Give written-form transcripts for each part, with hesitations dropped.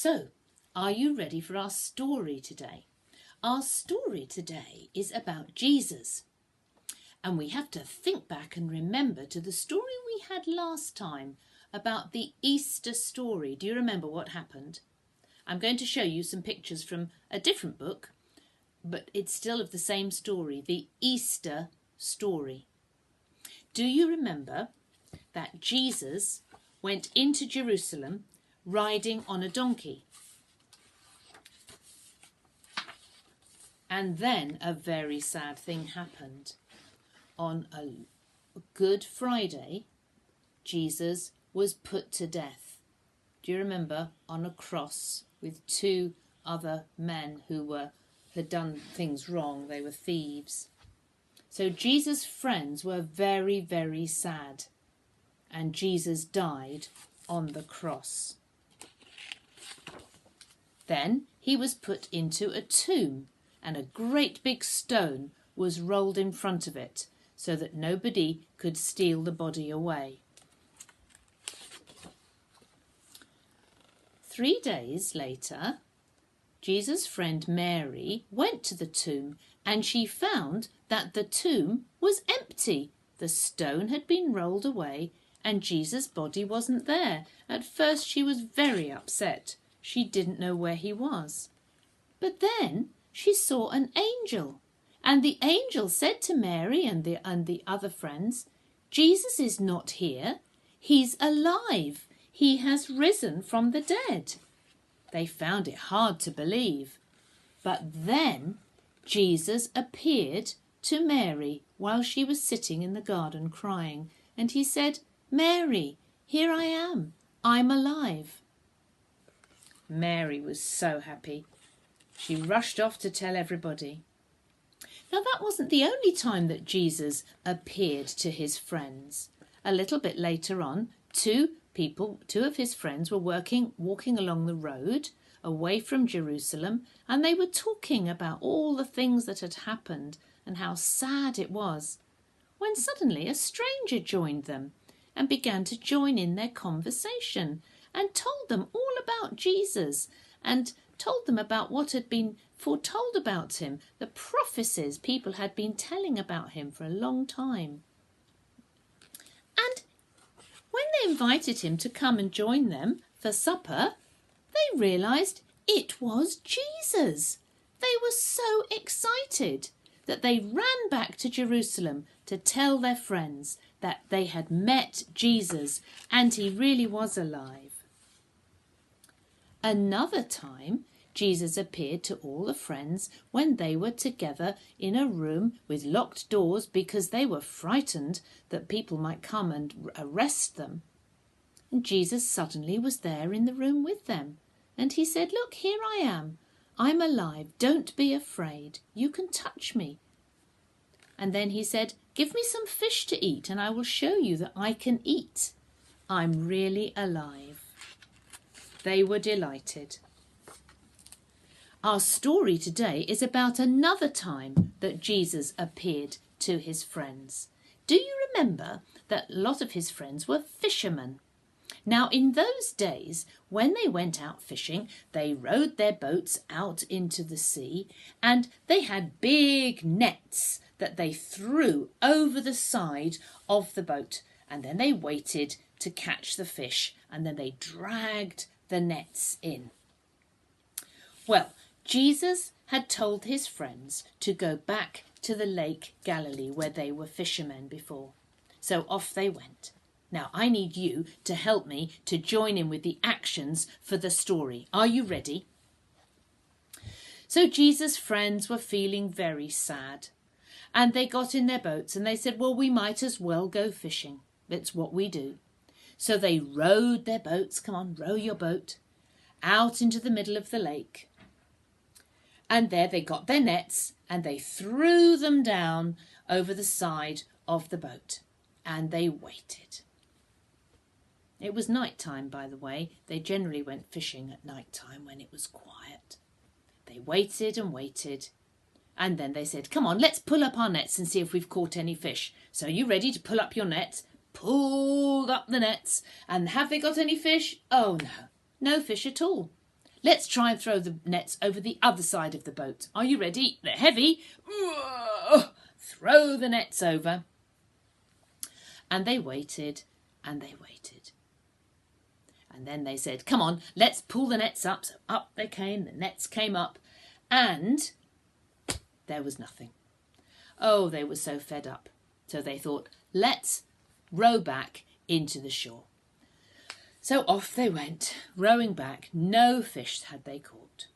So, are you ready for our story today? Our story today is about Jesus. And we have to think back and remember to the story we had last time about the Easter story. Do you remember what happened? I'm going to show you some pictures from a different book, but it's still of the same story, the Easter story. Do you remember that Jesus went into Jerusalem riding on a donkey? And then a very sad thing happened. On a Good Friday, Jesus was put to death. Do you remember? On a cross with two other men who had done things wrong. They were thieves. So Jesus' friends were very, very sad. And Jesus died on the cross. Then he was put into a tomb, and a great big stone was rolled in front of it so that nobody could steal the body away. 3 days later, Jesus' friend Mary went to the tomb and she found that the tomb was empty. The stone had been rolled away and Jesus' body wasn't there. At first she was very upset. She didn't know where he was. But then she saw an angel, and the angel said to Mary and the other friends, "Jesus is not here. He's alive. He has risen from the dead." They found it hard to believe. But then Jesus appeared to Mary while she was sitting in the garden crying, and he said, "Mary, here I am. I'm alive." Mary was so happy. She rushed off to tell everybody. Now that wasn't the only time that Jesus appeared to his friends. A little bit later on, two of his friends were walking along the road away from Jerusalem, and they were talking about all the things that had happened and how sad it was, when suddenly a stranger joined them and began to join in their conversation and told them all about Jesus and told them about what had been foretold about him, the prophecies people had been telling about him for a long time. And when they invited him to come and join them for supper, they realised it was Jesus. They were so excited that they ran back to Jerusalem to tell their friends that they had met Jesus and he really was alive. Another time, Jesus appeared to all the friends when they were together in a room with locked doors because they were frightened that people might come and arrest them. And Jesus suddenly was there in the room with them. And he said, "Look, here I am. I'm alive. Don't be afraid. You can touch me." And then he said, "Give me some fish to eat and I will show you that I can eat. I'm really alive." They were delighted. Our story today is about another time that Jesus appeared to his friends. Do you remember that a lot of his friends were fishermen? Now, in those days, when they went out fishing, they rowed their boats out into the sea and they had big nets that they threw over the side of the boat, and then they waited to catch the fish and then they dragged the nets in. Well, Jesus had told his friends to go back to the Lake Galilee where they were fishermen before. So off they went. Now I need you to help me to join in with the actions for the story. Are you ready? So Jesus' friends were feeling very sad and they got in their boats and they said, "Well, we might as well go fishing. That's what we do." So they rowed their boats, come on, row your boat, out into the middle of the lake. And there they got their nets and they threw them down over the side of the boat. And they waited. It was night time, by the way. They generally went fishing at night time when it was quiet. They waited and waited. And then they said, "Come on, let's pull up our nets and see if we've caught any fish." So are you ready to pull up your nets? Pulled up the nets. And have they got any fish? Oh, no. No fish at all. let's try and throw the nets over the other side of the boat. Are you ready? They're heavy. Throw the nets over. And they waited and they waited. And then they said, come on, let's pull the nets up. So up they came, the nets came up, and there was nothing. Oh, they were so fed up. So they thought, let's row back into the shore. So off they went, rowing back. No fish had they caught.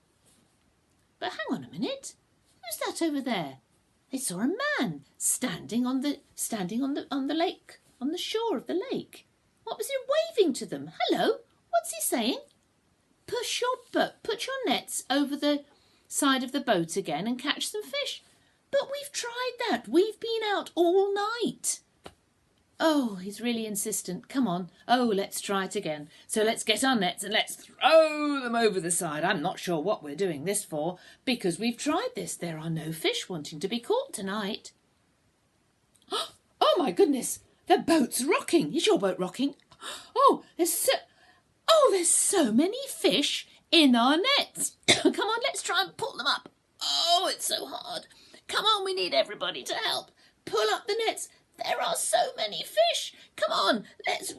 But hang on a minute. Who's that over there? They saw a man standing on the lake, on the shore of the lake. What was he waving to them? Hello, what's he saying? Put your nets over the side of the boat again and catch some fish. But we've tried that. We've been out all night. Oh, he's really insistent. Come on. Oh, let's try it again. So let's get our nets and let's throw them over the side. I'm not sure what we're doing this for, because we've tried this. There are no fish wanting to be caught tonight. Oh, my goodness. The boat's rocking. Is your boat rocking? Oh, there's so many fish in our nets. Come on, let's try and pull them up. Oh, it's so hard. Come on, we need everybody to help. Pull up the nets. There are so many fish. Come on, let's